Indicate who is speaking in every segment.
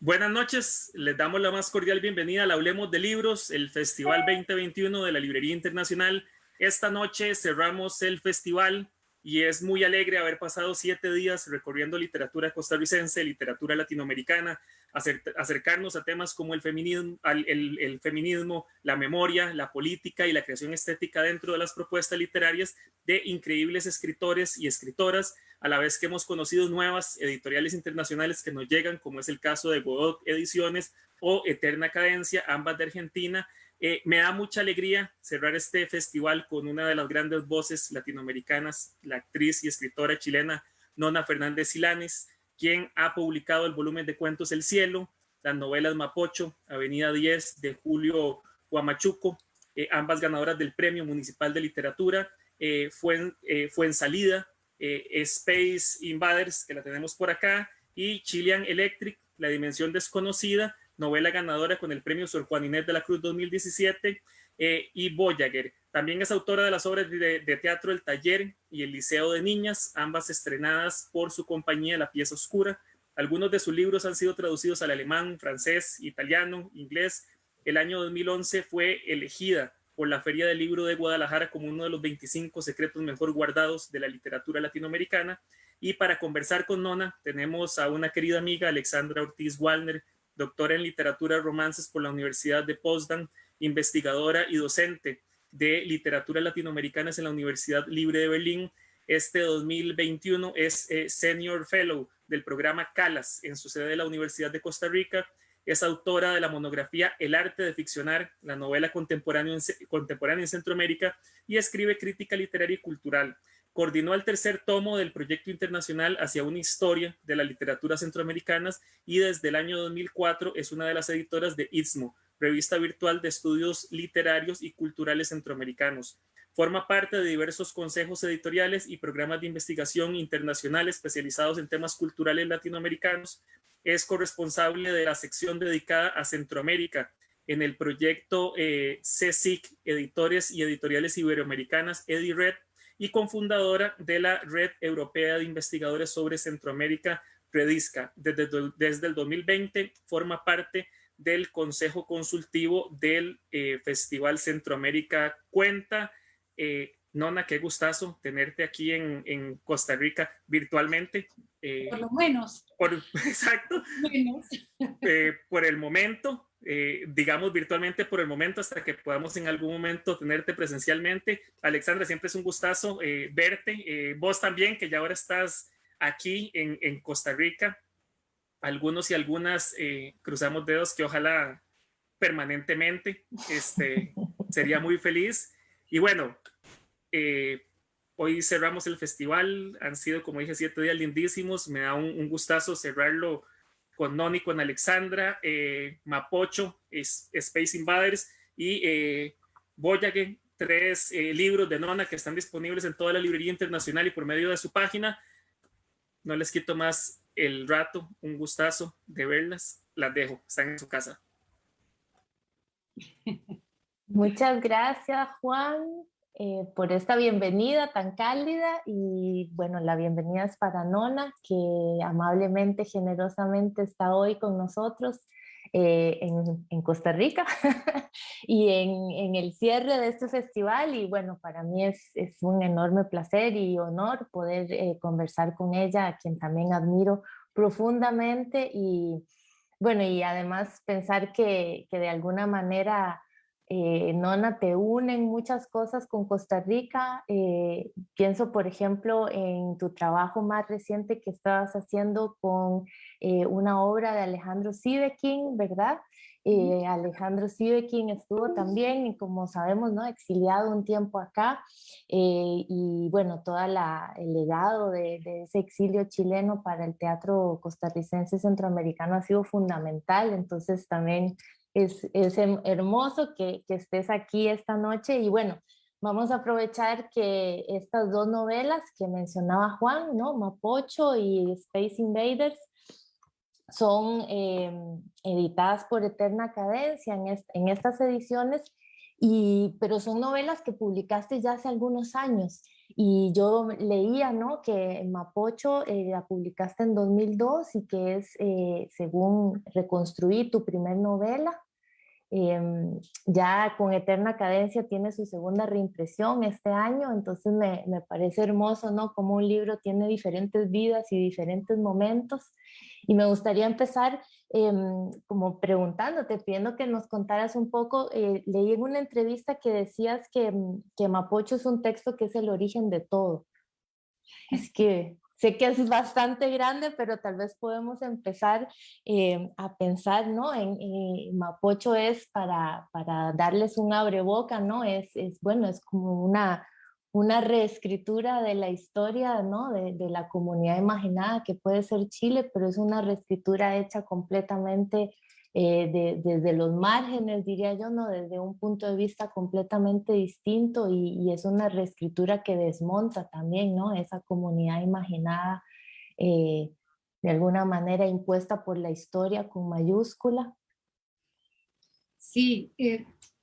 Speaker 1: Buenas noches, les damos la más cordial bienvenida al Hablemos de Libros, el Festival 2021 de la Librería Internacional. Esta noche cerramos el festival y es muy alegre haber pasado 7 días recorriendo literatura costarricense, literatura latinoamericana, acercarnos a temas como el feminismo, la memoria, la política y la creación estética dentro de las propuestas literarias de increíbles escritores y escritoras, a la vez que hemos conocido nuevas editoriales internacionales que nos llegan, como es el caso de Godot Ediciones o Eterna Cadencia, ambas de Argentina. Me da mucha alegría cerrar este festival con una de las grandes voces latinoamericanas, la actriz y escritora chilena Nona Fernández Silanes, quien ha publicado el volumen de cuentos El Cielo, las novelas Mapocho, Avenida 10 de Julio Huamachuco, ambas ganadoras del Premio Municipal de Literatura. Fue en Salida, Space Invaders, que la tenemos por acá, y Chilean Electric, La Dimensión Desconocida, novela ganadora con el premio Sor Juan Inés de la Cruz 2017, y Voyager. También es autora de las obras de teatro El Taller y El Liceo de Niñas, ambas estrenadas por su compañía La Pieza Oscura. Algunos de sus libros han sido traducidos al alemán, francés, italiano, inglés. El año 2011 fue elegida por la Feria del Libro de Guadalajara como uno de los 25 secretos mejor guardados de la literatura latinoamericana. Y para conversar con Nona tenemos a una querida amiga, Alexandra Ortiz Wallner, doctora en literatura y romances por la Universidad de Potsdam, investigadora y docente de literatura latinoamericana en la Universidad Libre de Berlín. Este 2021 es Senior Fellow del programa CALAS en su sede de la Universidad de Costa Rica. Es autora de la monografía El arte de ficcionar, la novela contemporánea en Centroamérica, y escribe crítica literaria y cultural. Coordinó el tercer tomo del proyecto internacional hacia una historia de las literaturas centroamericanas y desde el año 2004 es una de las editoras de Istmo, revista virtual de estudios literarios y culturales centroamericanos. Forma parte de diversos consejos editoriales y programas de investigación internacional especializados en temas culturales latinoamericanos. Es corresponsable de la sección dedicada a Centroamérica en el proyecto CSIC, Editores y Editoriales Iberoamericanas, EdiRed, y cofundadora de la Red Europea de Investigadores sobre Centroamérica, REDISCA. Desde el 2020 forma parte del Consejo Consultivo del Festival Centroamérica Cuenta. Nona, qué gustazo tenerte aquí en Costa Rica virtualmente.
Speaker 2: Por lo menos.
Speaker 1: Exacto.
Speaker 2: Menos.
Speaker 1: Por el momento, digamos virtualmente por el momento, hasta que podamos en algún momento tenerte presencialmente. Alexandra, siempre es un gustazo verte. Vos también, que ya ahora estás aquí en Costa Rica. Algunos y algunas cruzamos dedos que ojalá permanentemente, sería muy feliz. Y bueno, hoy cerramos el festival, han sido, como dije, 7 días lindísimos. Me da un gustazo cerrarlo con Noni, con Alexandra, Mapocho, Space Invaders y Voyager, 3 libros de Nona que están disponibles en toda la librería internacional y por medio de su página. No les quito más el rato, un gustazo de verlas. Las dejo, están en su casa.
Speaker 3: Muchas gracias, Juan, por esta bienvenida tan cálida. Y bueno, la bienvenida es para Nona, que amablemente, generosamente está hoy con nosotros en Costa Rica y en el cierre de este festival. Y bueno, para mí es un enorme placer y honor poder conversar con ella, a quien también admiro profundamente. Y bueno, y además pensar que de alguna manera Nona, te unen muchas cosas con Costa Rica. Pienso, por ejemplo, en tu trabajo más reciente que estabas haciendo con una obra de Alejandro Siveking, ¿verdad? Alejandro Siveking estuvo también, como sabemos, ¿no?, exiliado un tiempo acá, y bueno, todo el legado de ese exilio chileno para el teatro costarricense centroamericano ha sido fundamental. Entonces también es hermoso que estés aquí esta noche. Y bueno, vamos a aprovechar que estas 2 novelas que mencionaba Juan, ¿no?, Mapocho y Space Invaders, son editadas por Eterna Cadencia en estas ediciones. pero son novelas que publicaste ya hace algunos años. Y yo leía, ¿no?, que Mapocho la publicaste en 2002 y que es, según reconstruí, tu primer novela. Ya con Eterna Cadencia tiene su segunda reimpresión este año, entonces me parece hermoso, ¿no?, cómo un libro tiene diferentes vidas y diferentes momentos. Y me gustaría empezar como preguntándote, pidiendo que nos contaras un poco. Leí en una entrevista que decías que Mapocho es un texto que es el origen de todo. Así que sé que es bastante grande, pero tal vez podemos empezar a pensar, ¿no?, en Mapocho es para darles un abreboca, ¿no? Bueno, es como una reescritura de la historia, ¿no?, de la comunidad imaginada que puede ser Chile, pero es una reescritura hecha completamente desde los márgenes, diría yo, ¿no?, desde un punto de vista completamente distinto, y es una reescritura que desmonta también, ¿no?, esa comunidad imaginada, eh, de alguna manera impuesta por la historia con mayúscula.
Speaker 2: Sí,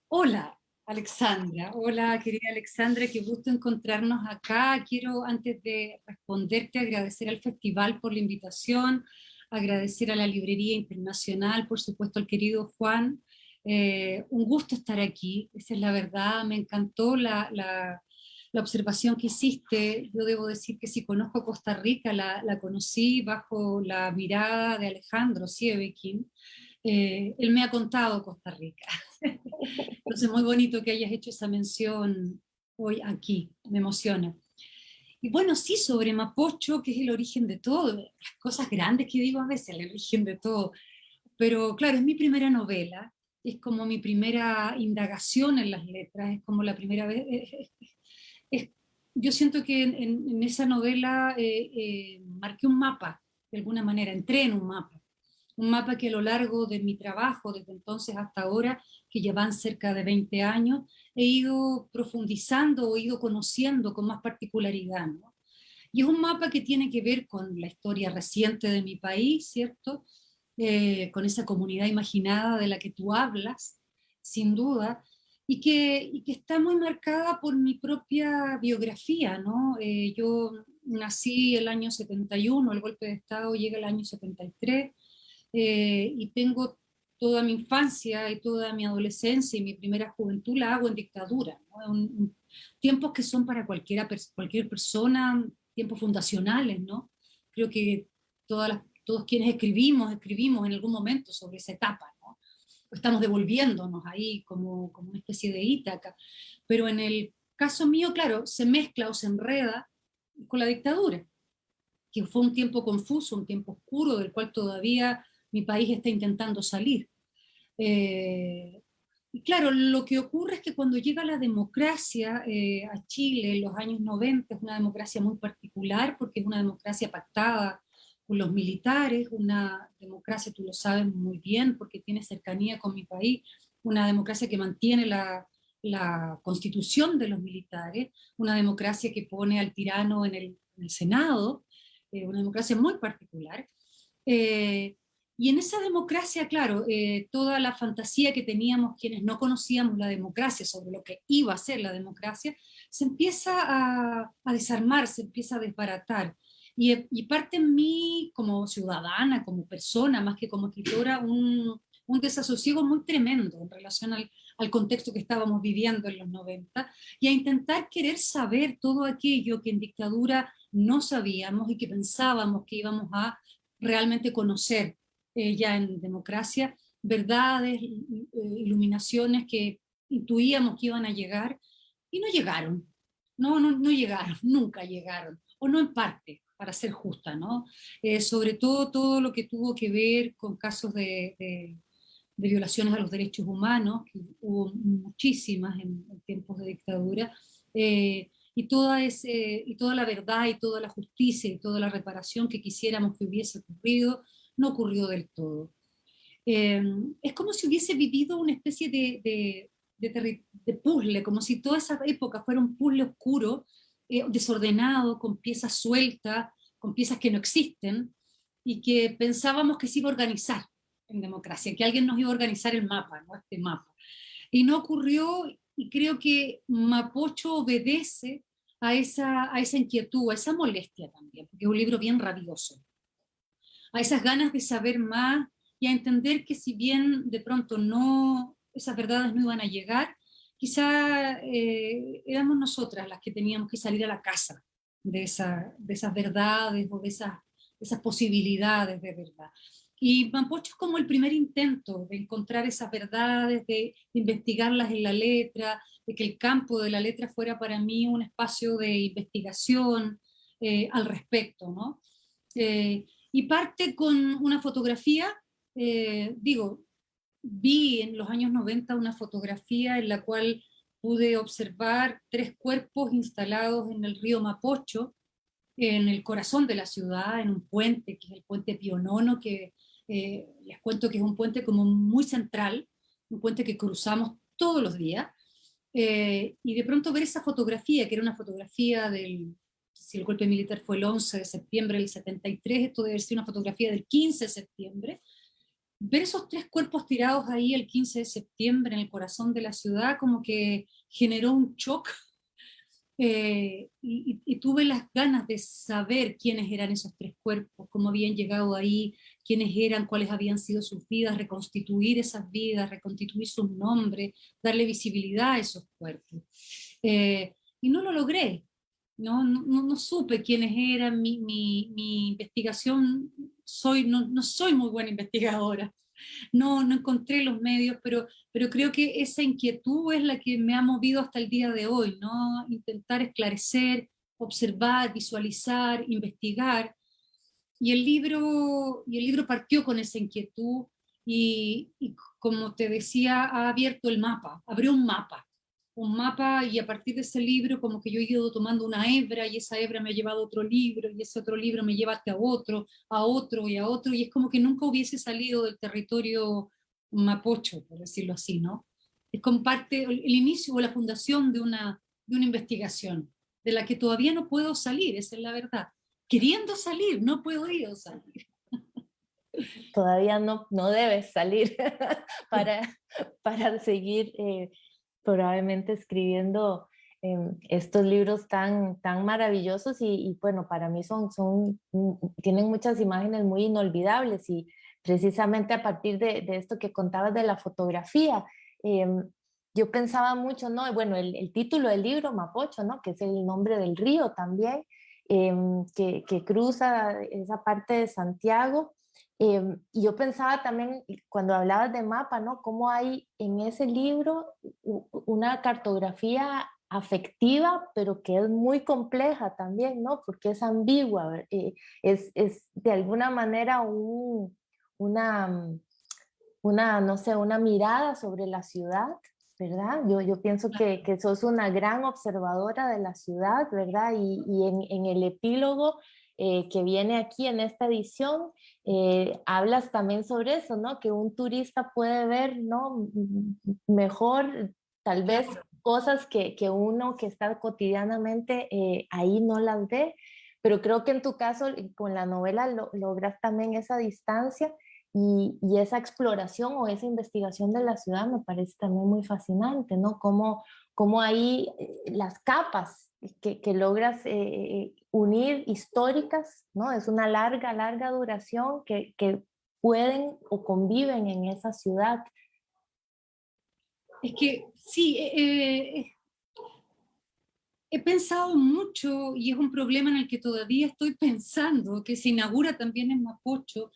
Speaker 2: hola Alexandra, hola querida Alexandra, qué gusto encontrarnos acá. Quiero, antes de responderte, agradecer al festival por la invitación, agradecer a la Librería Internacional, por supuesto al querido Juan. Un gusto estar aquí, esa es la verdad. Me encantó la observación que hiciste. Yo debo decir que si conozco Costa Rica, la conocí bajo la mirada de Alejandro Sievekin. Él me ha contado Costa Rica. Entonces, muy bonito que hayas hecho esa mención hoy aquí, me emociona. Y bueno, sí, sobre Mapocho, que es el origen de todo, las cosas grandes que digo a veces, el origen de todo. Pero claro, es mi primera novela, es como mi primera indagación en las letras, es como la primera vez. Es- yo siento que en esa novela marqué un mapa, de alguna manera, entré en un mapa que a lo largo de mi trabajo, desde entonces hasta ahora, que ya van cerca de 20 años, he ido profundizando, he ido conociendo con más particularidad, ¿no? Y es un mapa que tiene que ver con la historia reciente de mi país, ¿cierto? Con esa comunidad imaginada de la que tú hablas, sin duda, y que está muy marcada por mi propia biografía, ¿no? Yo nací el año 71, el golpe de Estado llega el año 73, y tengo toda mi infancia y toda mi adolescencia y mi primera juventud la hago en dictadura, ¿no? Tiempos que son para cualquier persona, tiempos fundacionales, ¿no? Creo que todos quienes escribimos en algún momento sobre esa etapa, ¿no? Estamos devolviéndonos ahí como una especie de Ítaca, pero en el caso mío, claro, se mezcla o se enreda con la dictadura, que fue un tiempo confuso, un tiempo oscuro, del cual todavía mi país está intentando salir. Y claro, lo que ocurre es que cuando llega la democracia a Chile en los años 90, es una democracia muy particular porque es una democracia pactada con los militares, una democracia, tú lo sabes muy bien porque tiene cercanía con mi país, una democracia que mantiene la constitución de los militares, una democracia que pone al tirano en el Senado, una democracia muy particular. Eh, y en esa democracia, claro, toda la fantasía que teníamos quienes no conocíamos la democracia sobre lo que iba a ser la democracia, se empieza a desarmar, se empieza a desbaratar. Y parte en mí, como ciudadana, como persona, más que como escritora, un desasosiego muy tremendo en relación al contexto que estábamos viviendo en los 90, y a intentar querer saber todo aquello que en dictadura no sabíamos y que pensábamos que íbamos a realmente conocer ya en democracia, verdades, iluminaciones que intuíamos que iban a llegar y no llegaron. No llegaron, nunca llegaron, o no en parte, para ser justa, ¿no? Sobre todo lo que tuvo que ver con casos de violaciones a los derechos humanos, que hubo muchísimas en tiempos de dictadura, y toda la verdad y toda la justicia y toda la reparación que quisiéramos que hubiese ocurrido, no ocurrió del todo. Es como si hubiese vivido una especie de puzzle, como si toda esa época fuera un puzzle oscuro, desordenado, con piezas sueltas, con piezas que no existen, y que pensábamos que se iba a organizar en democracia, que alguien nos iba a organizar el mapa, ¿no? Este mapa. Y no ocurrió, y creo que Mapocho obedece a esa inquietud, a esa molestia también, porque es un libro bien rabioso, a esas ganas de saber más y a entender que si bien de pronto no, esas verdades no iban a llegar, quizá éramos nosotras las que teníamos que salir a la caza de esas verdades o de esas posibilidades de verdad. Y Mapocho es como el primer intento de encontrar esas verdades, de investigarlas en la letra, de que el campo de la letra fuera para mí un espacio de investigación al respecto, ¿no? Y parte con una fotografía, digo, vi en los años 90 una fotografía en la cual pude observar 3 cuerpos instalados en el río Mapocho, en el corazón de la ciudad, en un puente, que es el puente Pío IX, que les cuento que es un puente como muy central, un puente que cruzamos todos los días, y de pronto ver esa fotografía, que era una fotografía del, si el golpe militar fue el 11 de septiembre del 73, esto debe ser una fotografía del 15 de septiembre, ver esos 3 cuerpos tirados ahí el 15 de septiembre en el corazón de la ciudad, como que generó un shock, y tuve las ganas de saber quiénes eran esos 3 cuerpos, cómo habían llegado ahí, quiénes eran, cuáles habían sido sus vidas, reconstituir esas vidas, reconstituir sus nombres, darle visibilidad a esos cuerpos. Y no lo logré, no supe quiénes eran, mi investigación, no soy muy buena investigadora, no encontré los medios, pero creo que esa inquietud es la que me ha movido hasta el día de hoy, ¿no? Intentar esclarecer, observar, visualizar, investigar. Y el libro partió con esa inquietud y como te decía, ha abierto el mapa, abrió un mapa y a partir de ese libro como que yo he ido tomando una hebra y esa hebra me ha llevado a otro libro y ese otro libro me lleva hasta a otro y a otro y es como que nunca hubiese salido del territorio mapocho, por decirlo así, ¿no? Es como parte, el inicio o la fundación de una investigación de la que todavía no puedo salir, esa es la verdad. Queriendo salir, no he podido salir.
Speaker 3: Todavía no debes salir para, para seguir probablemente escribiendo estos libros tan maravillosos y bueno, para mí tienen muchas imágenes muy inolvidables y precisamente a partir de esto que contabas de la fotografía, yo pensaba mucho, ¿no? Bueno, el título del libro, Mapocho, ¿no? Que es el nombre del río también, que cruza esa parte de Santiago. Y yo pensaba también, cuando hablabas de mapa, ¿no? Cómo hay en ese libro una cartografía afectiva, pero que es muy compleja también, ¿no? Porque es ambigua, es de alguna manera no sé, una mirada sobre la ciudad, ¿verdad? Yo pienso que sos una gran observadora de la ciudad, ¿verdad? Y en el epílogo que viene aquí en esta edición, hablas también sobre eso, ¿no? Que un turista puede ver, ¿no? Mejor, tal vez, cosas que uno que está cotidianamente ahí no las ve, pero creo que en tu caso, con la novela, logras también esa distancia y esa exploración o esa investigación de la ciudad me parece también muy fascinante, ¿no? Cómo ahí las capas que logras unir históricas, ¿no? Es una larga duración que pueden o conviven en esa ciudad.
Speaker 2: Es que sí, he pensado mucho y es un problema en el que todavía estoy pensando, que se inaugura también en Mapocho.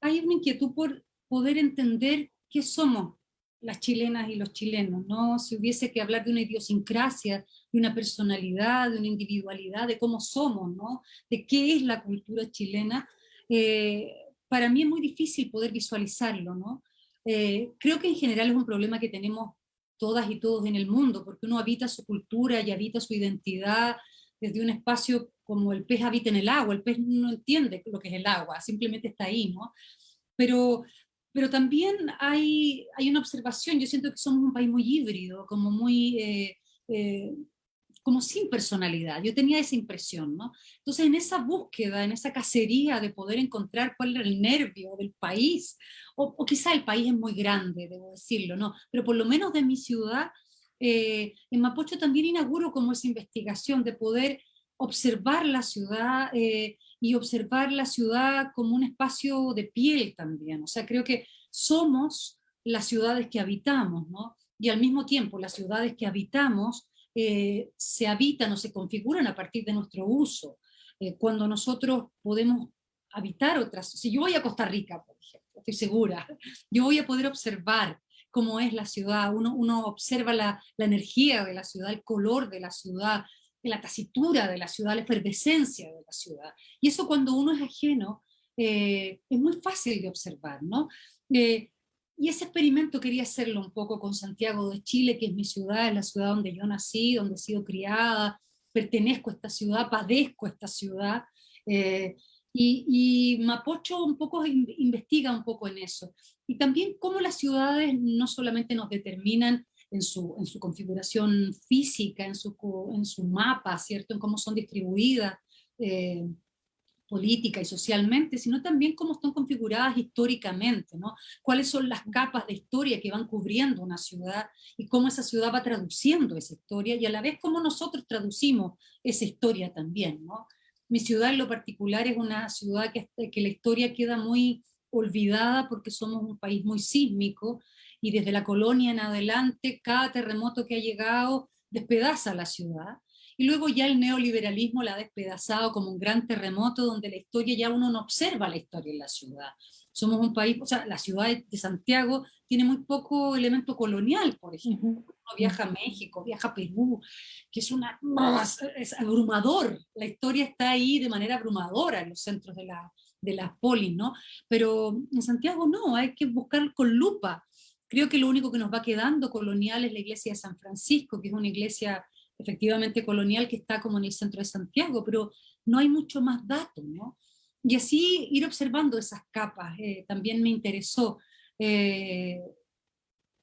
Speaker 2: Hay una inquietud por poder entender qué somos las chilenas y los chilenos, ¿no? Si hubiese que hablar de una idiosincrasia, de una personalidad, de una individualidad, de cómo somos, ¿no? De qué es la cultura chilena, para mí es muy difícil poder visualizarlo, ¿no? Creo que en general es un problema que tenemos todas y todos en el mundo, porque uno habita su cultura y habita su identidad desde un espacio como el pez habita en el agua, el pez no entiende lo que es el agua, simplemente está ahí, ¿no? Pero, pero también hay una observación, yo siento que somos un país muy híbrido, como muy... como sin personalidad, yo tenía esa impresión, ¿no? Entonces en esa búsqueda, en esa cacería de poder encontrar cuál era el nervio del país, o quizá el país es muy grande, debo decirlo, ¿no? Pero por lo menos de mi ciudad, en Mapocho también inauguro como esa investigación de poder observar la ciudad y observar la ciudad como un espacio de piel también. O sea, creo que somos las ciudades que habitamos, ¿no? Y al mismo tiempo las ciudades que habitamos se habitan o se configuran a partir de nuestro uso. Cuando nosotros podemos habitar otras, si yo voy a Costa Rica, por ejemplo, estoy segura, yo voy a poder observar cómo es la ciudad, uno observa la energía de la ciudad, el color de la ciudad, la tasitura de la ciudad, la efervescencia de la ciudad. Y eso cuando uno es ajeno, es muy fácil de observar, ¿no? Y ese experimento quería hacerlo un poco con Santiago de Chile, que es mi ciudad, es la ciudad donde yo nací, donde he sido criada, pertenezco a esta ciudad, padezco esta ciudad, eh, y Mapocho un poco investiga un poco en eso. Y también cómo las ciudades no solamente nos determinan en su configuración física, en su mapa, ¿cierto? En cómo son distribuidas eh, política y socialmente, sino también cómo están configuradas históricamente, ¿no? Cuáles son las capas de historia que van cubriendo una ciudad y cómo esa ciudad va traduciendo esa historia y a la vez cómo nosotros traducimos esa historia también, ¿no? Mi ciudad en lo particular es una ciudad que la historia queda muy olvidada porque somos un país muy sísmico y desde la colonia en adelante cada terremoto que ha llegado despedaza la ciudad y luego ya el neoliberalismo la ha despedazado como un gran terremoto donde la historia ya uno no observa la historia en la ciudad. Somos un país, o sea, la ciudad de Santiago tiene muy poco elemento colonial, por ejemplo.
Speaker 3: Ujú.
Speaker 2: Uno viaja a México, viaja a Perú, que es es abrumador. La historia está ahí de manera abrumadora en los centros de las polis, ¿no? Pero en Santiago no, hay que buscar con lupa. Creo que lo único que nos va quedando colonial es la iglesia de San Francisco, que es una iglesia efectivamente colonial que está como en el centro de Santiago, pero no hay mucho más datos, ¿no? Y así ir observando esas capas también me interesó. Eh,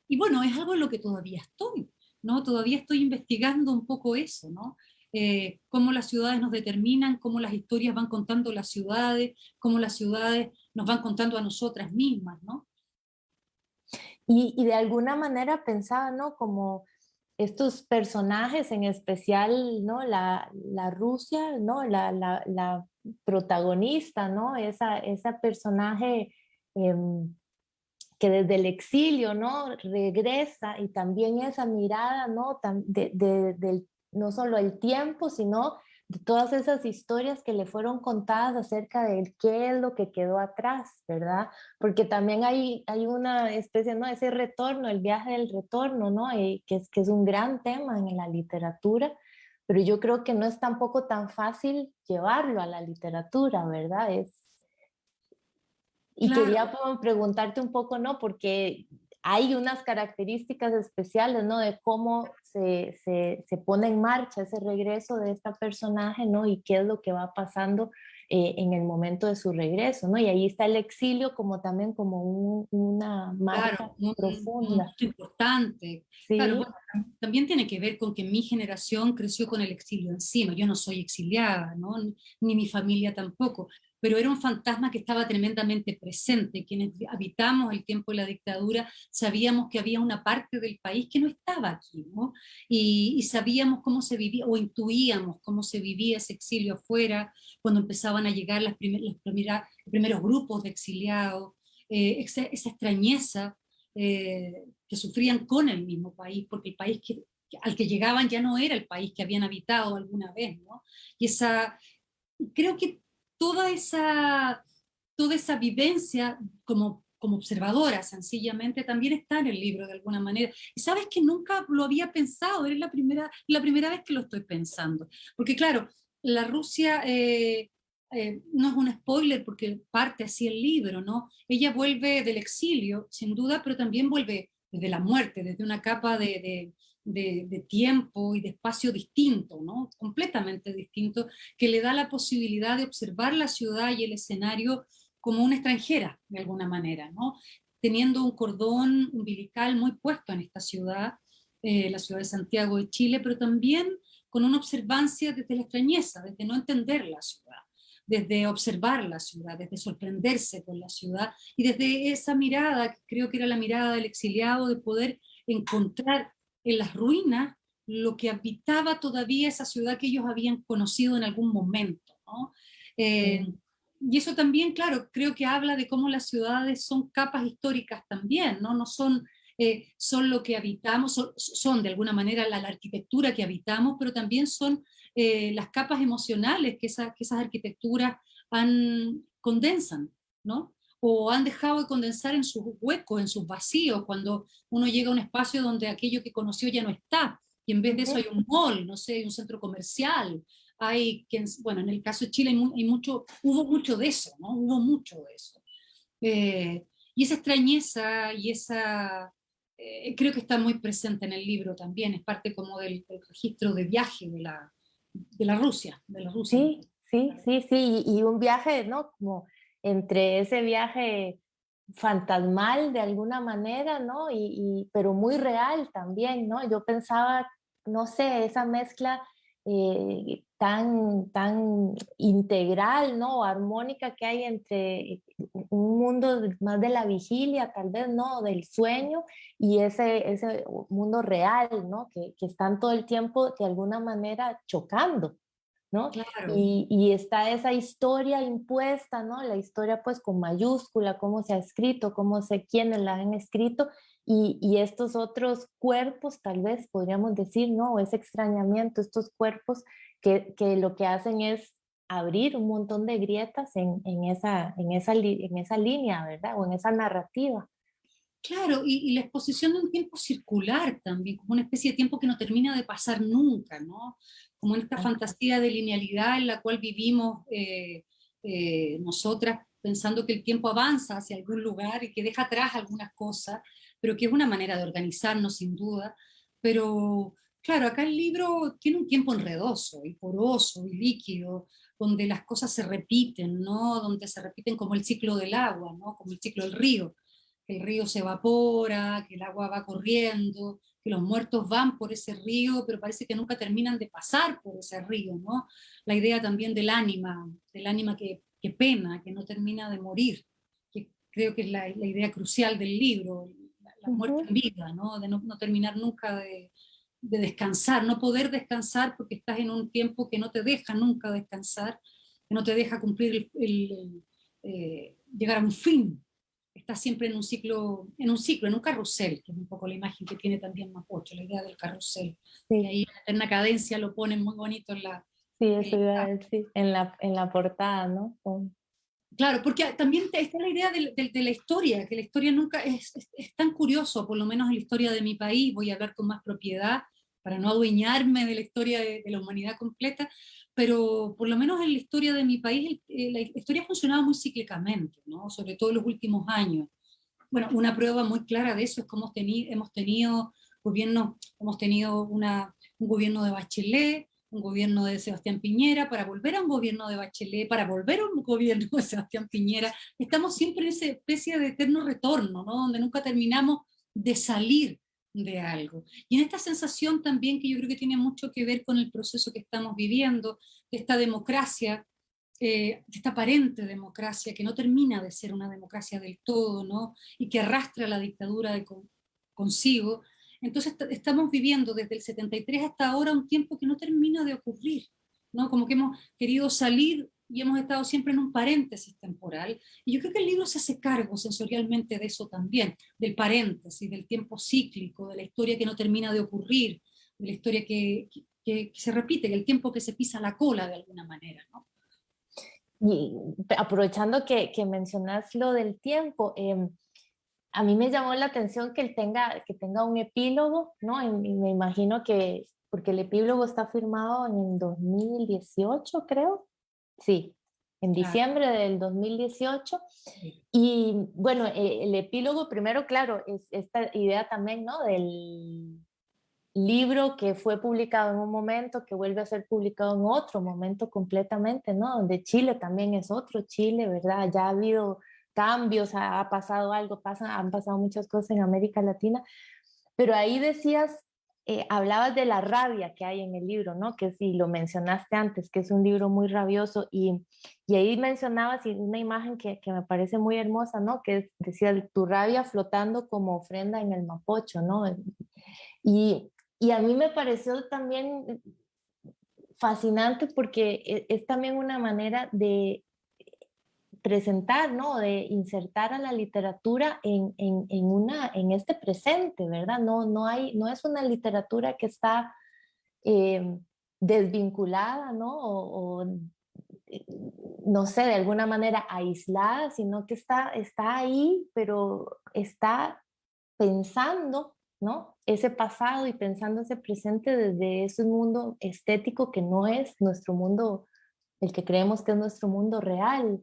Speaker 2: y bueno, es algo en lo que todavía estoy, ¿no? Todavía estoy investigando un poco eso, ¿no? Cómo las ciudades nos determinan, cómo las historias van contando las ciudades, cómo las ciudades nos van contando a nosotras mismas, ¿no?
Speaker 3: Y de alguna manera pensaba, ¿no? Como estos personajes, en especial, ¿no? La Rusia, ¿no? La protagonista, ¿no? Esa personaje que desde el exilio, ¿no? Regresa y también esa mirada, ¿no? No solo el tiempo, sino de todas esas historias que le fueron contadas acerca de qué es lo que quedó atrás, ¿verdad? Porque también hay una especie, ¿no? Ese retorno, el viaje del retorno, ¿no? Que es un gran tema en la literatura, pero yo creo que no es tampoco tan fácil llevarlo a la literatura, ¿verdad? Y
Speaker 2: Claro,
Speaker 3: quería preguntarte un poco, ¿no? Porque hay unas características especiales, ¿no? De cómo se pone en marcha ese regreso de esta personaje, ¿no? Y qué es lo que va pasando en el momento de su regreso, ¿no? Y ahí está el exilio como también como una
Speaker 2: claro,
Speaker 3: marca
Speaker 2: un
Speaker 3: profunda.
Speaker 2: dato importante. Claro,
Speaker 3: Sí.
Speaker 2: bueno, también tiene que ver con que mi generación creció con el exilio encima. Yo no soy exiliada, ¿no? Ni mi familia tampoco, pero era un fantasma que estaba tremendamente presente. Quienes habitamos el tiempo de la dictadura sabíamos que había una parte del país que no estaba aquí, ¿no? Y sabíamos cómo se vivía, o intuíamos cómo se vivía ese exilio afuera, cuando empezaban a llegar los primeros grupos de exiliados, esa extrañeza que sufrían con el mismo país, porque el país al que llegaban ya no era el país que habían habitado alguna vez, ¿no? Y creo que toda toda esa vivencia como observadora, sencillamente, también está en el libro de alguna manera. Y sabes que nunca lo había pensado, es la primera vez que lo estoy pensando. Porque claro, la Rusia, no es un spoiler porque parte así el libro, ¿no? Ella vuelve del exilio, sin duda, pero también vuelve desde la muerte, desde una capa de tiempo y de espacio distinto, ¿no? Completamente distinto, que le da la posibilidad de observar la ciudad y el escenario como una extranjera, de alguna manera, ¿no? Teniendo un cordón umbilical muy puesto en esta ciudad, la ciudad de Santiago de Chile, pero también con una observancia desde la extrañeza, desde no entender la ciudad, desde observar la ciudad, desde sorprenderse con la ciudad y desde esa mirada, que creo que era la mirada del exiliado, de poder encontrar en las ruinas lo que habitaba todavía esa ciudad que ellos habían conocido en algún momento, ¿no? Y eso también, claro, creo que habla de cómo las ciudades son capas históricas también, ¿no? No son, son lo que habitamos, son de alguna manera la arquitectura que habitamos, pero también son las capas emocionales que esas arquitecturas condensan, ¿no? O han dejado de condensar en sus huecos, en sus vacíos, cuando uno llega a un espacio donde aquello que conoció ya no está, y en vez de eso hay un mall, no sé, hay un centro comercial, hay, bueno, en el caso de Chile hubo mucho de eso, ¿no? Hubo mucho de eso. Y esa extrañeza y esa, creo que está muy presente en el libro también, es parte como del registro de viaje de la Rusia, de la Rusia.
Speaker 3: Sí, sí, sí, sí, y un viaje, ¿no? Como entre ese viaje fantasmal de alguna manera, ¿no? Pero muy real también, ¿no? Yo pensaba, no sé, esa mezcla tan integral, ¿no? Armónica que hay entre un mundo más de la vigilia, tal vez, ¿no? Del sueño y ese mundo real, ¿no? Que están todo el tiempo de alguna manera chocando, ¿no?
Speaker 2: Claro.
Speaker 3: Y está esa historia impuesta, ¿no? La historia pues con mayúscula, cómo se ha escrito, quiénes la han escrito, y estos otros cuerpos, tal vez podríamos decir, ¿no? Ese extrañamiento, estos cuerpos que lo que hacen es abrir un montón de grietas en esa línea, ¿verdad? O en esa narrativa.
Speaker 2: Claro, y la exposición de un tiempo circular también, como una especie de tiempo que no termina de pasar nunca, ¿no? Como en esta fantasía de linealidad en la cual vivimos nosotras, pensando que el tiempo avanza hacia algún lugar y que deja atrás algunas cosas, pero que es una manera de organizarnos sin duda. Pero claro, acá el libro tiene un tiempo enredoso y poroso y líquido, donde las cosas se repiten, ¿no? Donde se repiten como el ciclo del agua, ¿no? Como el ciclo del río, que el río se evapora, que el agua va corriendo, que los muertos van por ese río, pero parece que nunca terminan de pasar por ese río, ¿no? La idea también del ánima que pena, que no termina de morir, que creo que es la idea crucial del libro, la muerte en vida, ¿no? De no terminar nunca de descansar, no poder descansar porque estás en un tiempo que no te deja nunca descansar, que no te deja cumplir llegar a un fin. Estás siempre en un carrusel, que es un poco la imagen que tiene también Mapocho, la idea del carrusel.
Speaker 3: Sí.
Speaker 2: Y ahí en la cadencia lo ponen muy bonito en la...
Speaker 3: Sí, eso iba a decir, en la portada, ¿no?
Speaker 2: Claro, porque también está la idea de la historia, que la historia nunca es tan curioso, por lo menos en la historia de mi país, voy a hablar con más propiedad para no adueñarme de la historia de la humanidad completa, pero por lo menos en la historia de mi país, la historia ha funcionado muy cíclicamente, ¿no? Sobre todo en los últimos años. Bueno, una prueba muy clara de eso es cómo hemos tenido gobiernos, un gobierno de Bachelet, un gobierno de Sebastián Piñera, para volver a un gobierno de Bachelet, para volver a un gobierno de Sebastián Piñera. Estamos siempre en esa especie de eterno retorno, ¿no? Donde nunca terminamos de salir de algo. Y en esta sensación también que yo creo que tiene mucho que ver con el proceso que estamos viviendo, de esta democracia, de esta aparente democracia que no termina de ser una democracia del todo, ¿no? Y que arrastra la dictadura consigo. Entonces estamos viviendo desde el 73 hasta ahora un tiempo que no termina de ocurrir, ¿no? Como que hemos querido salir y hemos estado siempre en un paréntesis temporal. Y yo creo que el libro se hace cargo sensorialmente de eso también, del paréntesis, del tiempo cíclico, de la historia que no termina de ocurrir, de la historia que se repite, del tiempo que se pisa la cola de alguna manera, ¿no?
Speaker 3: Y aprovechando que mencionas lo del tiempo, a mí me llamó la atención que tenga un epílogo, ¿no? Y me imagino que, porque el epílogo está firmado en 2018, creo. Sí, en diciembre del 2018. Y bueno, el epílogo primero, claro, es esta idea también, ¿no? Del libro que fue publicado en un momento, que vuelve a ser publicado en otro momento completamente, ¿no? Donde Chile también es otro Chile, ¿verdad? Ya ha habido cambios, ha pasado algo, han pasado muchas cosas en América Latina, pero ahí decías, hablabas de la rabia que hay en el libro, ¿no? Que sí, lo mencionaste antes, que es un libro muy rabioso, y ahí mencionabas una imagen que me parece muy hermosa, ¿no? Que decía, tu rabia flotando como ofrenda en el Mapocho, ¿no? Y a mí me pareció también fascinante porque es también una manera de presentar, ¿no? De insertar a la literatura en este presente, ¿verdad? No es una literatura que está eh, desvinculada, ¿no? No sé, de alguna manera aislada, sino que está ahí, pero está pensando, ¿no? Ese pasado y pensando ese presente desde ese mundo estético que no es nuestro mundo, el que creemos que es nuestro mundo real.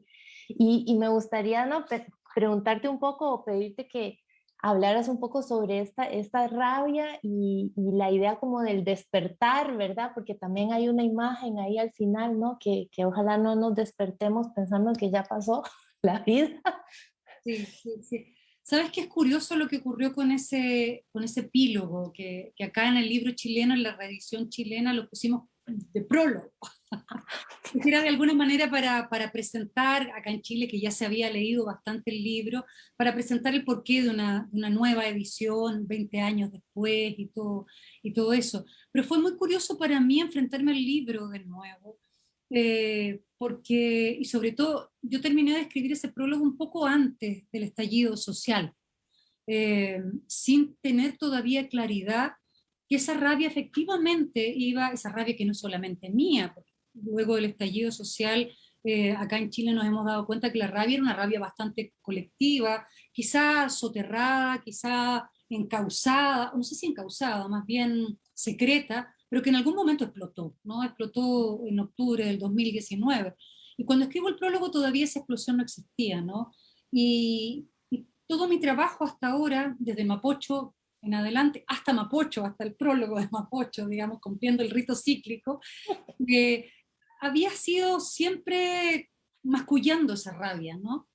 Speaker 3: Y me gustaría, ¿no? Preguntarte un poco o pedirte que hablaras un poco sobre esta rabia y la idea como del despertar, ¿verdad? Porque también hay una imagen ahí al final, ¿no? Que ojalá no nos despertemos pensando que ya pasó la vida.
Speaker 2: Sí, sí, sí. ¿Sabes qué es curioso lo que ocurrió con ese epílogo? Que acá en el libro chileno, en la reedición chilena, lo pusimos de prólogo. Era de alguna manera para presentar, acá en Chile, que ya se había leído bastante el libro, para presentar el porqué de una nueva edición, 20 años después y todo eso. Pero fue muy curioso para mí enfrentarme al libro de nuevo, porque, y sobre todo, yo terminé de escribir ese prólogo un poco antes del estallido social, sin tener todavía claridad que esa rabia efectivamente iba, esa rabia que no es solamente mía, porque luego del estallido social, acá en Chile nos hemos dado cuenta que la rabia era una rabia bastante colectiva, quizá soterrada, quizá encausada, no sé si encausada, más bien secreta, pero que en algún momento explotó, ¿no? Explotó en octubre del 2019. Y cuando escribo el prólogo todavía esa explosión no existía, ¿no? Y todo mi trabajo hasta ahora, desde Mapocho en adelante, hasta Mapocho, hasta el prólogo de Mapocho, digamos, cumpliendo el rito cíclico, eh, había sido siempre mascullando esa rabia, ¿no?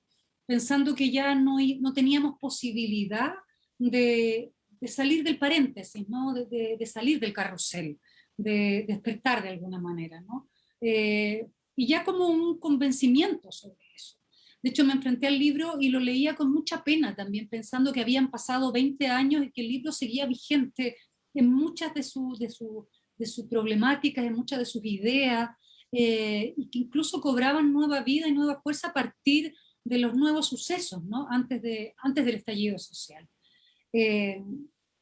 Speaker 2: Pensando que ya no teníamos posibilidad de salir del paréntesis, ¿no? De salir del carrusel, de despertar de alguna manera, ¿no? Y ya como un convencimiento sobre eso. De hecho, me enfrenté al libro y lo leía con mucha pena también, pensando que habían pasado 20 años y que el libro seguía vigente en muchas de sus problemáticas, en muchas de sus ideas, y que incluso cobraban nueva vida y nueva fuerza a partir de los nuevos sucesos, ¿no? Antes del estallido social. Eh,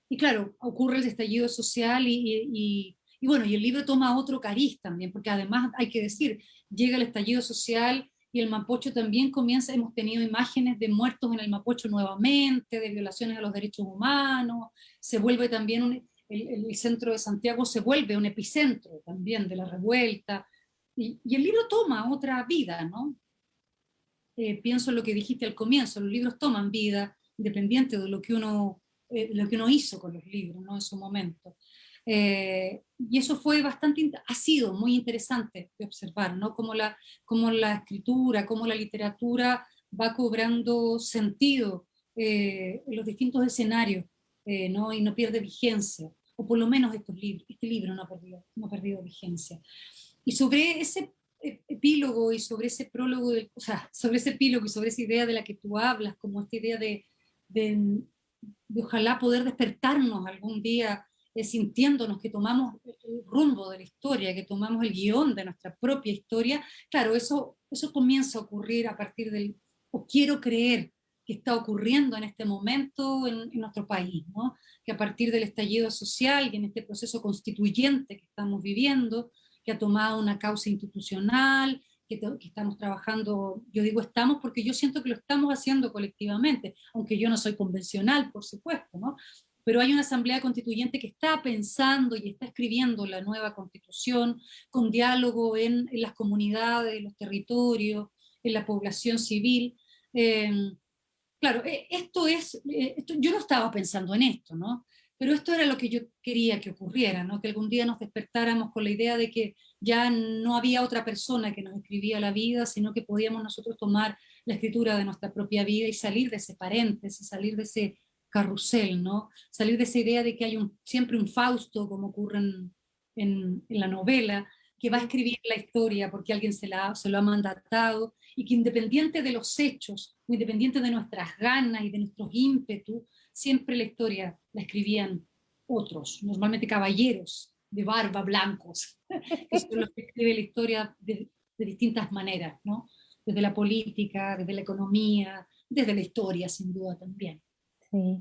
Speaker 2: y claro, ocurre el estallido social y bueno, y el libro toma otro cariz también, porque además hay que decir, llega el estallido social y el Mapocho también comienza, hemos tenido imágenes de muertos en el Mapocho nuevamente, de violaciones a los derechos humanos, se vuelve también el centro de Santiago se vuelve un epicentro también de la revuelta, y el libro toma otra vida, ¿no? Pienso en lo que dijiste al comienzo, los libros toman vida, independiente de lo que uno hizo con los libros, ¿no? En su momento. Y eso fue bastante, ha sido muy interesante de observar, ¿no? Cómo la escritura, cómo la literatura va cobrando sentido en los distintos escenarios, ¿no? Y no pierde vigencia, o por lo menos este libro no ha perdido vigencia. Y sobre ese epílogo y sobre ese prólogo, o sea, sobre ese epílogo y sobre esa idea de la que tú hablas, como esta idea de, de ojalá poder despertarnos algún día sintiéndonos que tomamos el rumbo de la historia, que tomamos el guión de nuestra propia historia, claro, eso comienza a ocurrir a partir o quiero creer que está ocurriendo en este momento en nuestro país, ¿no? Que a partir del estallido social y en este proceso constituyente que estamos viviendo, que ha tomado una causa institucional, que estamos trabajando, yo digo estamos porque yo siento que lo estamos haciendo colectivamente, aunque yo no soy convencional, por supuesto, ¿no? Pero hay una asamblea constituyente que está pensando y está escribiendo la nueva constitución con diálogo en las comunidades, en los territorios, en la población civil. Eh, Claro, yo no estaba pensando en esto, ¿no? Pero esto era lo que yo quería que ocurriera, ¿no? Que algún día nos despertáramos con la idea de que ya no había otra persona que nos escribía la vida, sino que podíamos nosotros tomar la escritura de nuestra propia vida y salir de ese paréntesis, salir de ese carrusel, ¿no? Salir de esa idea de que hay siempre un Fausto, como ocurre en la novela, que va a escribir la historia porque alguien se lo ha mandatado, y que independiente de los hechos, independiente de nuestras ganas y de nuestros ímpetus, siempre la historia la escribían otros, normalmente caballeros de barba blancos, que son los que escriben la historia de distintas maneras, ¿no? Desde la política, desde la economía, desde la historia, sin duda también.
Speaker 3: Sí.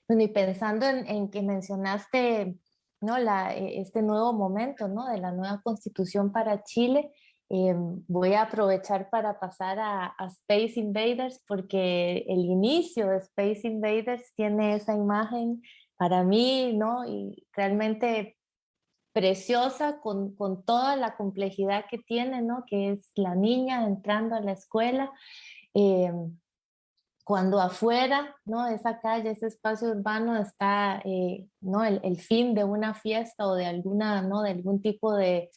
Speaker 3: Bueno, y pensando en que mencionaste, ¿no? Este nuevo momento, ¿no? De la nueva constitución para Chile, voy a aprovechar para pasar a Space Invaders, porque el inicio de Space Invaders tiene esa imagen para mí, ¿no? Y realmente preciosa con toda la complejidad que tiene, ¿no? Que es la niña entrando a la escuela. eh, Cuando afuera, ¿no? De esa calle, ese espacio urbano está, ¿no? El fin de una fiesta o de alguna, ¿no? De algún tipo de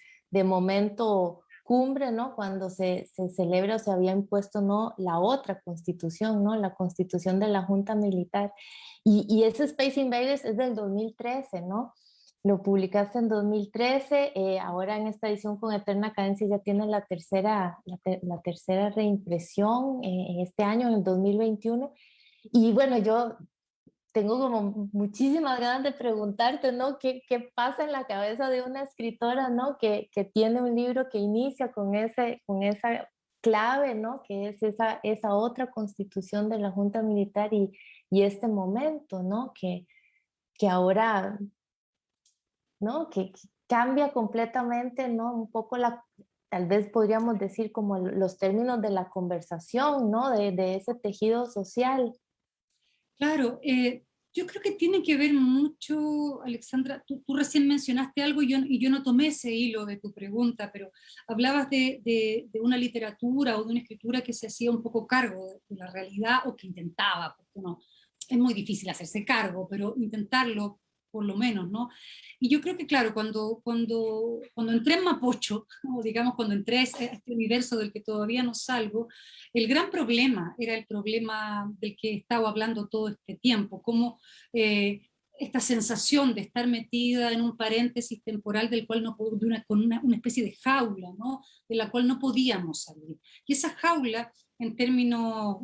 Speaker 3: momento cumbre, ¿no? Cuando se celebra o se había impuesto, ¿no? La otra constitución, ¿no? La constitución de la Junta Militar. Y ese Space Invaders es del 2013, ¿no? Lo publicaste en 2013, ahora en esta edición con Eterna Cadencia ya tiene la tercera reimpresión este año, en el 2021. Y bueno, yo tengo como muchísimas ganas de preguntarte, ¿no? ¿Qué pasa en la cabeza de una escritora, ¿no? Que tiene un libro que inicia con esa clave, ¿no? Que es esa otra constitución de la Junta Militar y este momento, ¿no? Que ahora, ¿no? Que cambia completamente, ¿no? Un poco tal vez podríamos decir como los términos de la conversación, ¿no? De ese tejido social.
Speaker 2: Claro, yo creo que tiene que ver mucho, Alexandra, tú recién mencionaste algo y yo no tomé ese hilo de tu pregunta, pero hablabas de una literatura o de una escritura que se hacía un poco cargo de la realidad o que intentaba, porque no, es muy difícil hacerse cargo, pero intentarlo por lo menos, ¿no? Y yo creo que, claro, cuando entré en Mapocho, o digamos cuando entré a este universo del que todavía no salgo, el gran problema era el problema del que he estado hablando todo este tiempo, como esta sensación de estar metida en un paréntesis temporal del cual no, con una especie de jaula, ¿no? De la cual no podíamos salir. Y esa jaula, en términos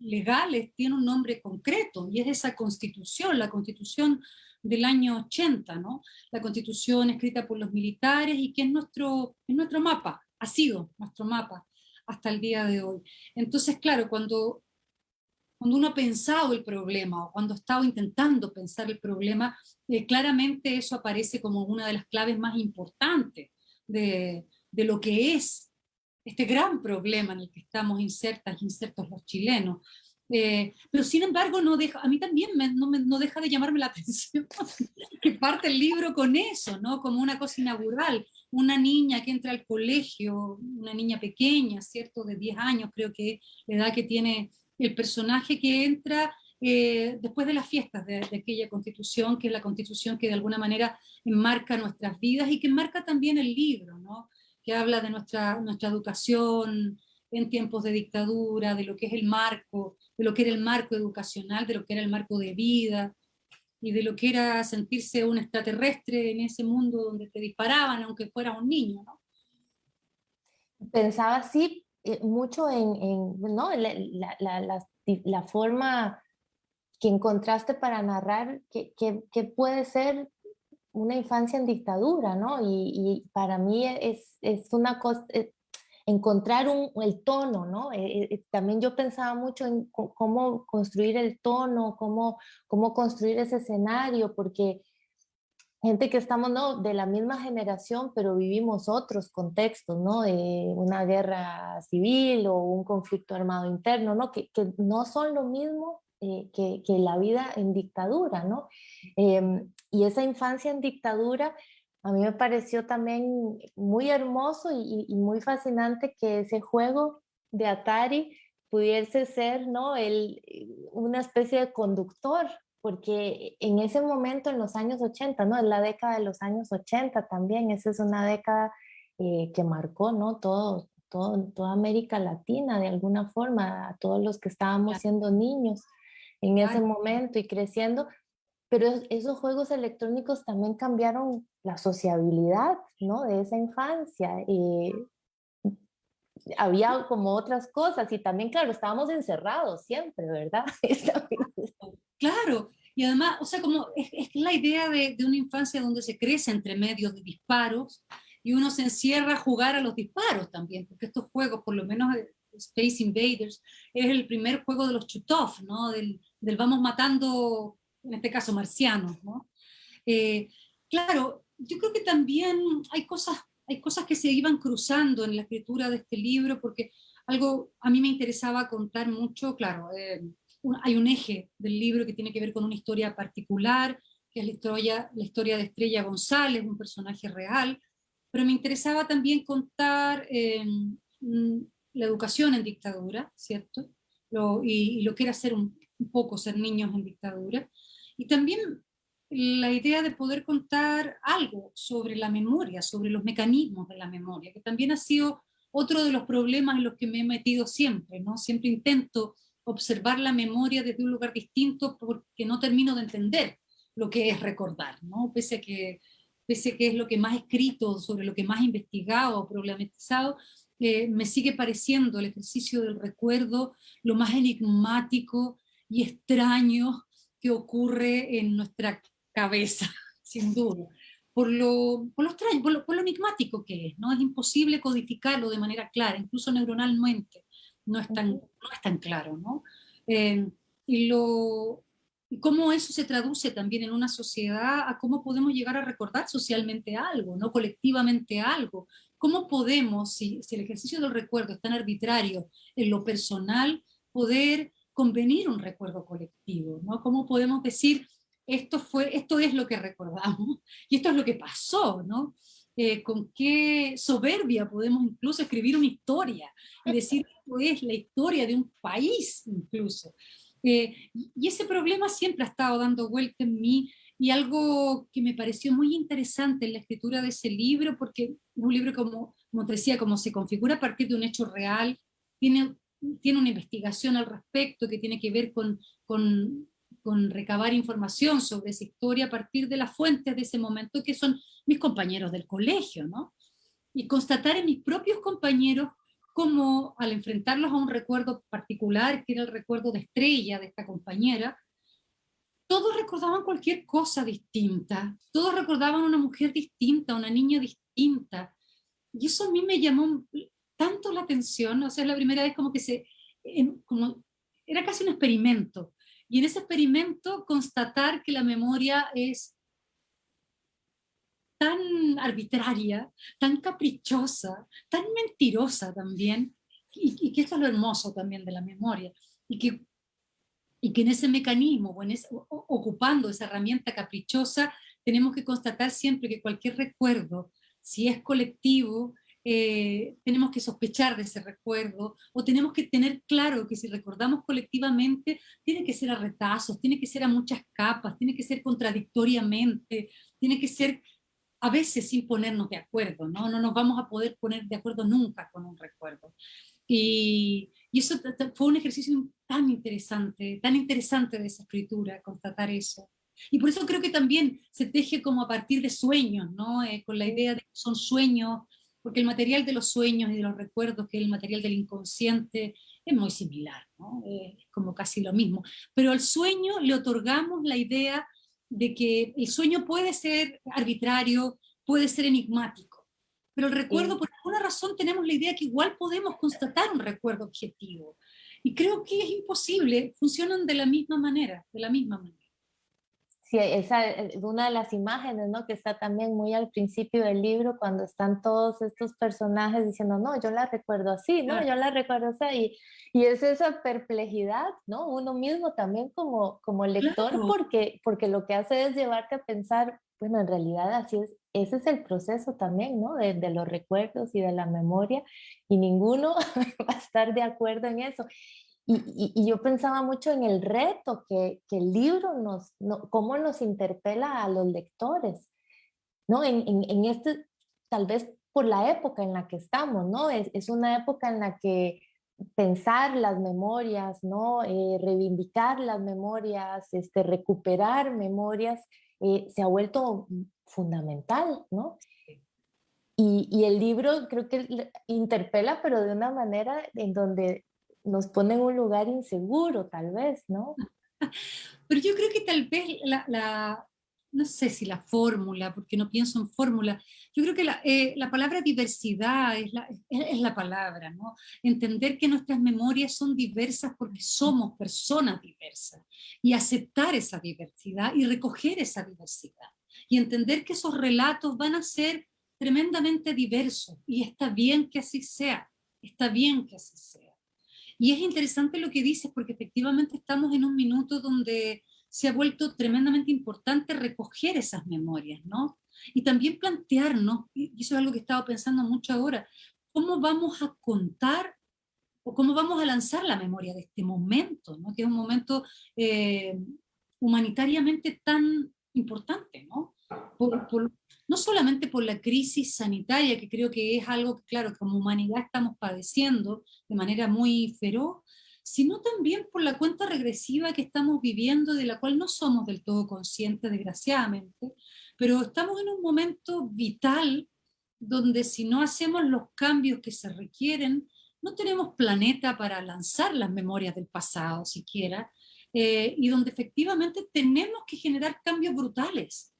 Speaker 2: legales, tiene un nombre concreto, y es esa constitución, la constitución del año 80, ¿no? La constitución escrita por los militares y que es nuestro mapa, ha sido nuestro mapa hasta el día de hoy. Entonces, claro, cuando uno ha pensado el problema o cuando ha estado intentando pensar el problema, claramente eso aparece como una de las claves más importantes de lo que es este gran problema en el que estamos insertos los chilenos. Pero sin embargo, a mí también no deja de llamarme la atención que parte el libro con eso, ¿no? Como una cosa inaugural, una niña que entra al colegio, una niña pequeña, ¿cierto? De 10 años, creo que es la edad que tiene el personaje que entra después de las fiestas de aquella constitución, que es la constitución que de alguna manera enmarca nuestras vidas y que enmarca también el libro, ¿no? Que habla de nuestra educación en tiempos de dictadura, de lo que es el marco, de lo que era el marco educacional, de lo que era el marco de vida, y de lo que era sentirse un extraterrestre en ese mundo donde te disparaban aunque fueras un niño, ¿no?
Speaker 3: Pensaba así mucho ¿no? La forma que encontraste para narrar que puede ser una infancia en dictadura, ¿no? Y para mí es una cosa, encontrar el tono, ¿no? También yo pensaba mucho en cómo construir el tono, cómo construir ese escenario, porque gente que estamos, ¿no? De la misma generación, pero vivimos otros contextos, ¿no? De una guerra civil o un conflicto armado interno, ¿no? Que no son lo mismo que la vida en dictadura, ¿no? Y esa infancia en dictadura a mí me pareció también muy hermoso y muy fascinante que ese juego de Atari pudiese ser, ¿no? Una especie de conductor, porque en ese momento, en los años 80, ¿no? Es la década de los años 80 también, esa es una década que marcó, ¿no? Toda América Latina de alguna forma, a todos los que estábamos
Speaker 2: Claro,
Speaker 3: siendo niños en ese
Speaker 2: claro.
Speaker 3: momento y creciendo, pero esos juegos electrónicos también cambiaron la sociabilidad, ¿no? De esa infancia. Había como otras cosas y también, claro, estábamos encerrados siempre, ¿verdad?
Speaker 2: Claro, Y además, o sea, como es la idea de una infancia donde se crece entre medios de disparos y uno se encierra a jugar a los disparos también, porque estos juegos, por lo menos Space Invaders, es el primer juego de los shoot-off, ¿no? Del vamos matando, en este caso, marcianos, ¿no? Eh, claro, yo creo que también hay cosas que se iban cruzando en la escritura de este libro, porque algo a mí me interesaba contar mucho, claro, hay un eje del libro que tiene que ver con una historia particular, que es la historia de Estrella González, un personaje real, pero me interesaba también contar la educación en dictadura, ¿cierto? Y lo que era ser un poco ser niños en dictadura. Y también la idea de poder contar algo sobre la memoria, sobre los mecanismos de la memoria, que también ha sido otro de los problemas en los que me he metido siempre, ¿no? Siempre intento observar la memoria desde un lugar distinto porque no termino de entender lo que es recordar, ¿no? Pese a que es lo que más he escrito, sobre lo que más he investigado o problematizado, me sigue pareciendo el ejercicio del recuerdo lo más enigmático y extraño que ocurre en nuestra cabeza, sin duda, por lo enigmático que es, ¿no? Es imposible codificarlo de manera clara, incluso neuronalmente no es tan claro, ¿no? Eh, y, lo, y cómo eso se traduce también en una sociedad, a cómo podemos llegar a recordar socialmente algo, ¿no? Colectivamente algo. ¿Cómo podemos, si el ejercicio del recuerdo es tan arbitrario en lo personal, poder convenir un recuerdo colectivo, ¿no? ¿Cómo podemos decir, esto es lo que recordamos y esto es lo que pasó, ¿no? Con qué soberbia podemos incluso escribir una historia y decir esto es la historia de un país incluso. Y ese problema siempre ha estado dando vuelta en mí y algo que me pareció muy interesante en la escritura de ese libro, porque es un libro como te decía, como se configura a partir de un hecho real, tiene, tiene una investigación al respecto que tiene que ver con recabar información sobre esa historia a partir de las fuentes de ese momento, que son mis compañeros del colegio, ¿no? Y constatar en mis propios compañeros cómo al enfrentarlos a un recuerdo particular, que era el recuerdo de Estrella, de esta compañera, todos recordaban cualquier cosa distinta, todos recordaban una mujer distinta, una niña distinta, y eso a mí me llamó tanto la atención, o sea, es la primera vez como que como, era casi un experimento, y en ese experimento constatar que la memoria es tan arbitraria, tan caprichosa, tan mentirosa también, y que esto es lo hermoso también de la memoria, y que, y que en ese mecanismo, ocupando esa herramienta caprichosa, tenemos que constatar siempre que cualquier recuerdo, si es colectivo, tenemos que sospechar de ese recuerdo, o tenemos que tener claro que si recordamos colectivamente, tiene que ser a retazos, tiene que ser a muchas capas, tiene que ser contradictoriamente, tiene que ser a veces sin ponernos de acuerdo, ¿no? No nos vamos a poder poner de acuerdo nunca con un recuerdo. Y eso fue un ejercicio tan interesante de esa escritura, constatar eso. Y por eso creo que también se teje como a partir de sueños, ¿no? Con la idea de que son sueños, porque el material de los sueños y de los recuerdos, que es el material del inconsciente, es muy similar, ¿no? Es como casi lo mismo. Pero al sueño le otorgamos la idea de que el sueño puede ser arbitrario, puede ser enigmático, pero el recuerdo, por alguna razón, tenemos la idea que igual podemos constatar un recuerdo objetivo. Y creo que es imposible, funcionan de la misma manera, de la misma manera.
Speaker 3: Sí, esa es una de las imágenes, ¿no? Que está también muy al principio del libro, cuando están todos estos personajes diciendo, no, yo la recuerdo así, ¿no? Yo la recuerdo así. Y es esa perplejidad, ¿no? Uno mismo también como lector,
Speaker 2: Claro.
Speaker 3: porque lo que hace es llevarte a pensar, bueno, en realidad así es, ese es el proceso también, ¿no? De los recuerdos y de la memoria, y ninguno va a estar de acuerdo en eso. Y yo pensaba mucho en el reto que el libro cómo nos interpela a los lectores, ¿no? En este, tal vez por la época en la que estamos, ¿no? Es una época en la que pensar las memorias, ¿no? Reivindicar las memorias, recuperar memorias, se ha vuelto fundamental, ¿no? Y el libro creo que interpela, pero de una manera en donde nos pone en un lugar inseguro, tal vez, ¿no?
Speaker 2: Pero yo creo que tal vez no sé si la fórmula, porque no pienso en fórmula, yo creo que la palabra diversidad es la palabra, ¿no? Entender que nuestras memorias son diversas porque somos personas diversas y aceptar esa diversidad y recoger esa diversidad y entender que esos relatos van a ser tremendamente diversos y está bien que así sea, está bien que así sea. Y es interesante lo que dices, porque efectivamente estamos en un minuto donde se ha vuelto tremendamente importante recoger esas memorias, ¿no? Y también plantearnos, y eso es algo que he estado pensando mucho ahora, cómo vamos a contar o cómo vamos a lanzar la memoria de este momento, ¿no? Que es un momento eh, humanitariamente tan importante, ¿no? No solamente por la crisis sanitaria, que creo que es algo que, claro, como humanidad estamos padeciendo de manera muy feroz, sino también por la cuenta regresiva que estamos viviendo, de la cual no somos del todo conscientes, desgraciadamente, pero estamos en un momento vital donde si no hacemos los cambios que se requieren, no tenemos planeta para lanzar las memorias del pasado siquiera, y donde efectivamente tenemos que generar cambios brutales,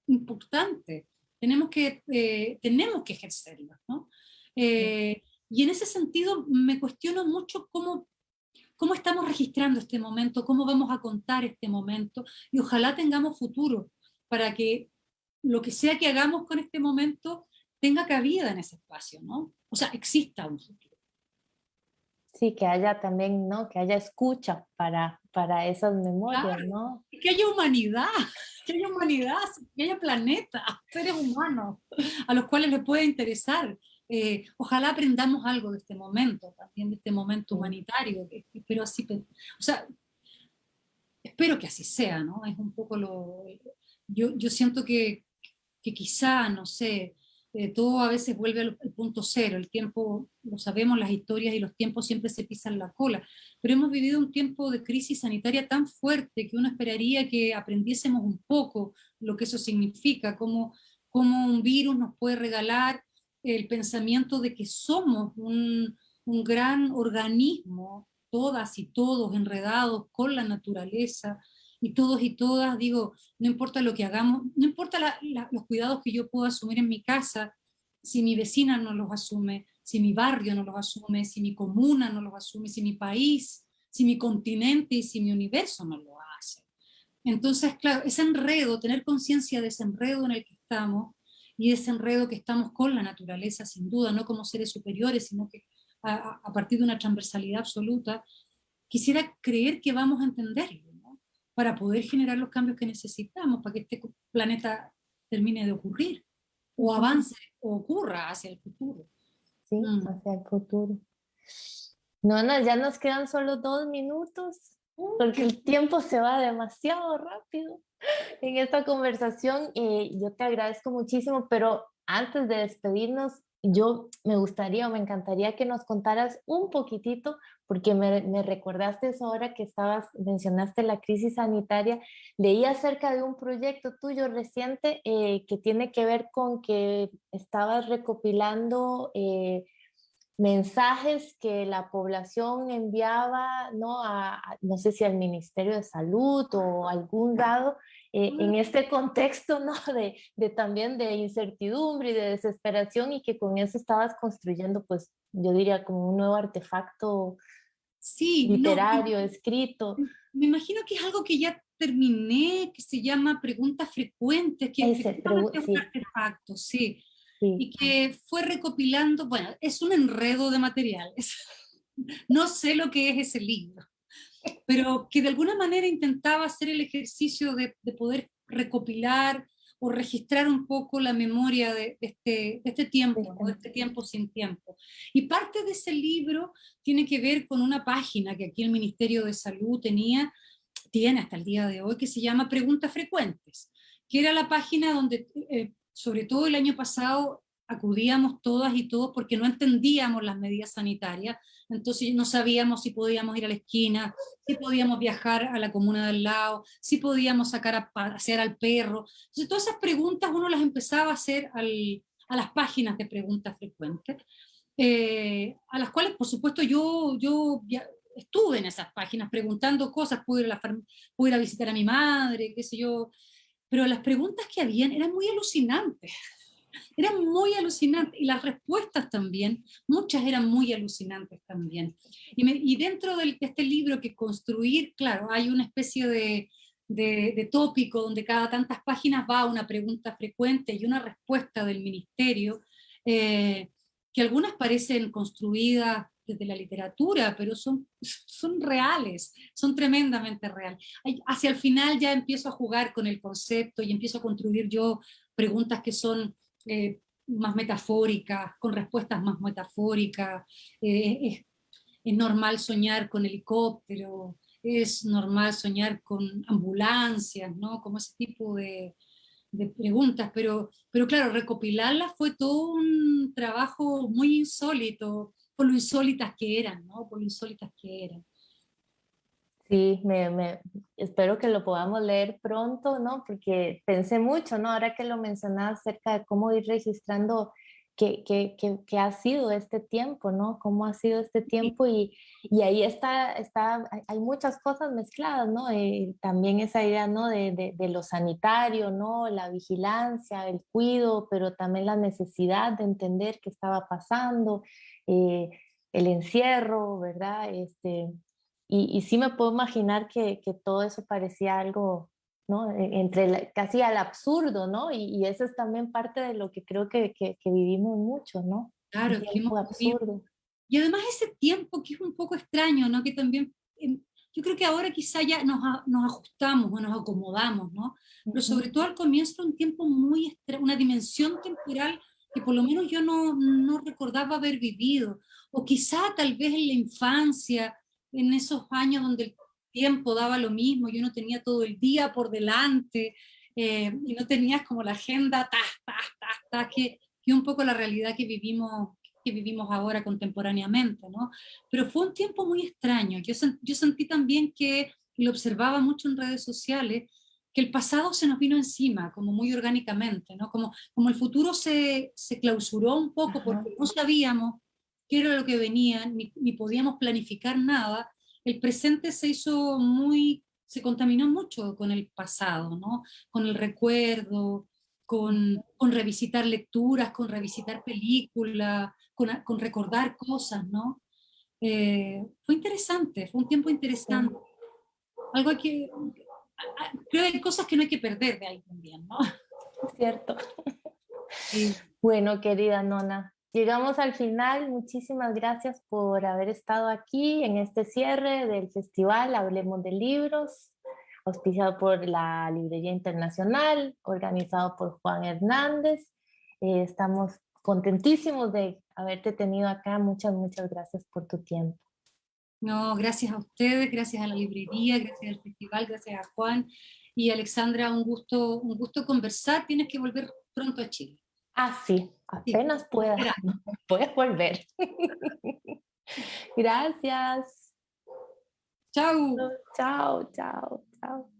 Speaker 2: importantes, tenemos que ejercerlos, ¿no? Y en ese sentido me cuestiono mucho cómo estamos registrando este momento, cómo vamos a contar este momento, y ojalá tengamos futuro para que lo que sea que hagamos con este momento tenga cabida en ese espacio, ¿no? O sea, exista un futuro.
Speaker 3: Sí, que haya también, ¿no? Que haya escucha para esas memorias,
Speaker 2: Claro,
Speaker 3: ¿no?
Speaker 2: que haya humanidad, que haya planeta, seres humanos, a los cuales les puede interesar. Ojalá aprendamos algo de este momento, también de este momento
Speaker 3: Sí.
Speaker 2: humanitario, que espero así, o sea, espero que así sea, ¿no? Es un poco yo siento que quizá, no sé, todo a veces vuelve al punto cero, el tiempo, lo sabemos, las historias y los tiempos siempre se pisan la cola, pero hemos vivido un tiempo de crisis sanitaria tan fuerte que uno esperaría que aprendiésemos un poco lo que eso significa, cómo un virus nos puede regalar el pensamiento de que somos un gran organismo, todas y todos enredados con la naturaleza, y todos y todas, digo, no importa lo que hagamos, no importa los cuidados que yo puedo asumir en mi casa, si mi vecina no los asume, si mi barrio no los asume, si mi comuna no los asume, si mi país, si mi continente y si mi universo no lo hace. Entonces, claro, ese enredo, tener conciencia de ese enredo en el que estamos y ese enredo que estamos con la naturaleza, sin duda, no como seres superiores, sino que a partir de una transversalidad absoluta, quisiera creer que vamos a entenderlo, ¿no? Para poder generar los cambios que necesitamos para que este planeta termine de ocurrir, o avance, o ocurra hacia el futuro.
Speaker 3: Sí, hacia el futuro. No, ya nos quedan solo 2 minutos, porque el tiempo se va demasiado rápido en esta conversación. Yo te agradezco muchísimo, pero antes de despedirnos, yo me gustaría o me encantaría que nos contaras un poquitito, porque me recordaste eso ahora que mencionaste la crisis sanitaria. Leí acerca de un proyecto tuyo reciente que tiene que ver con que estabas recopilando mensajes que la población enviaba, ¿no? No sé si al Ministerio de Salud o algún lado, en este contexto, ¿no? De también de incertidumbre y de desesperación, y que con eso estabas construyendo, pues yo diría como un nuevo artefacto
Speaker 2: Sí,
Speaker 3: literario, escrito.
Speaker 2: me imagino que es algo que ya terminé, que se llama preguntas frecuentes, que efectivamente es un
Speaker 3: Sí,
Speaker 2: artefacto, sí,
Speaker 3: sí.
Speaker 2: y que fue recopilando, bueno, es un enredo de materiales. No sé lo que es ese libro, pero que de alguna manera intentaba hacer el ejercicio de poder recopilar o registrar un poco la memoria de este tiempo, ¿no? De este tiempo sin tiempo. Y parte de ese libro tiene que ver con una página que aquí el Ministerio de Salud tiene hasta el día de hoy, que se llama Preguntas Frecuentes, que era la página donde, sobre todo el año pasado, acudíamos todas y todos porque no entendíamos las medidas sanitarias, entonces no sabíamos si podíamos ir a la esquina, si podíamos viajar a la comuna del lado, si podíamos sacar a pasear al perro. Entonces todas esas preguntas uno las empezaba a hacer a las páginas de preguntas frecuentes, a las cuales por supuesto yo estuve en esas páginas preguntando cosas, pude ir a visitar a mi madre, qué sé yo, pero las preguntas que habían eran muy alucinantes, y las respuestas también, muchas eran muy alucinantes también. Y dentro de este libro que construir, claro, hay una especie de tópico donde cada tantas páginas va una pregunta frecuente y una respuesta del ministerio, que algunas parecen construidas desde la literatura, pero son reales, son tremendamente reales. Hacia el final ya empiezo a jugar con el concepto y empiezo a construir yo preguntas que son más metafóricas, con respuestas más metafóricas. Es normal soñar con helicóptero, es normal soñar con ambulancias, ¿no? Como ese tipo de preguntas, pero claro, recopilarlas fue todo un trabajo muy insólito, por lo insólitas que eran, ¿no? Por lo insólitas que eran.
Speaker 3: Sí, espero que lo podamos leer pronto, ¿no? Porque pensé mucho, ¿no? Ahora que lo mencionaba acerca de cómo ir registrando qué ha sido este tiempo, ¿no? Cómo ha sido este tiempo y ahí hay muchas cosas mezcladas, ¿no? También esa idea, ¿no? De lo sanitario, ¿no? La vigilancia, el cuidado, pero también la necesidad de entender qué estaba pasando, el encierro, ¿verdad? Y sí me puedo imaginar que todo eso parecía algo, ¿no? Casi al absurdo, ¿no? Y eso es también parte de lo que creo que vivimos mucho, ¿no?
Speaker 2: Claro,
Speaker 3: Un
Speaker 2: que hemos
Speaker 3: tiempo
Speaker 2: vivido.
Speaker 3: absurdo.
Speaker 2: Y además ese tiempo que es un poco extraño, ¿no? Que también, yo creo que ahora quizá ya nos ajustamos o nos acomodamos, ¿no? Pero sobre todo al comienzo era un tiempo muy una dimensión temporal que por lo menos yo no recordaba haber vivido. O quizá tal vez en la infancia, en esos años donde el tiempo daba lo mismo y uno tenía todo el día por delante, y no tenías como la agenda, que un poco la realidad que vivimos ahora contemporáneamente, ¿no? Pero fue un tiempo muy extraño. Yo sentí también que, y lo observaba mucho en redes sociales, que el pasado se nos vino encima, como muy orgánicamente, ¿no? Como el futuro se clausuró un poco
Speaker 3: Ajá.
Speaker 2: porque no sabíamos qué era lo que venía, ni podíamos planificar nada. El presente se contaminó mucho con el pasado, ¿no? Con el recuerdo, con revisitar lecturas, con revisitar películas, con recordar cosas, ¿no? Fue interesante, fue un tiempo interesante. Algo creo que hay cosas que no hay que perder de ahí también, ¿no?
Speaker 3: Es cierto.
Speaker 2: Sí.
Speaker 3: Bueno, querida Nona, llegamos al final. Muchísimas gracias por haber estado aquí en este cierre del festival Hablemos de Libros, auspiciado por la Librería Internacional, organizado por Juan Hernández. Estamos contentísimos de haberte tenido acá. Muchas gracias por tu tiempo.
Speaker 2: No, gracias a ustedes, gracias a la librería, gracias al festival, gracias a Juan y Alexandra, un gusto conversar. Tienes que volver pronto a Chile.
Speaker 3: Ah, sí,
Speaker 2: Sí,
Speaker 3: apenas pueda, puedes volver. Gracias.
Speaker 2: chao.
Speaker 3: Chao, chao, chao.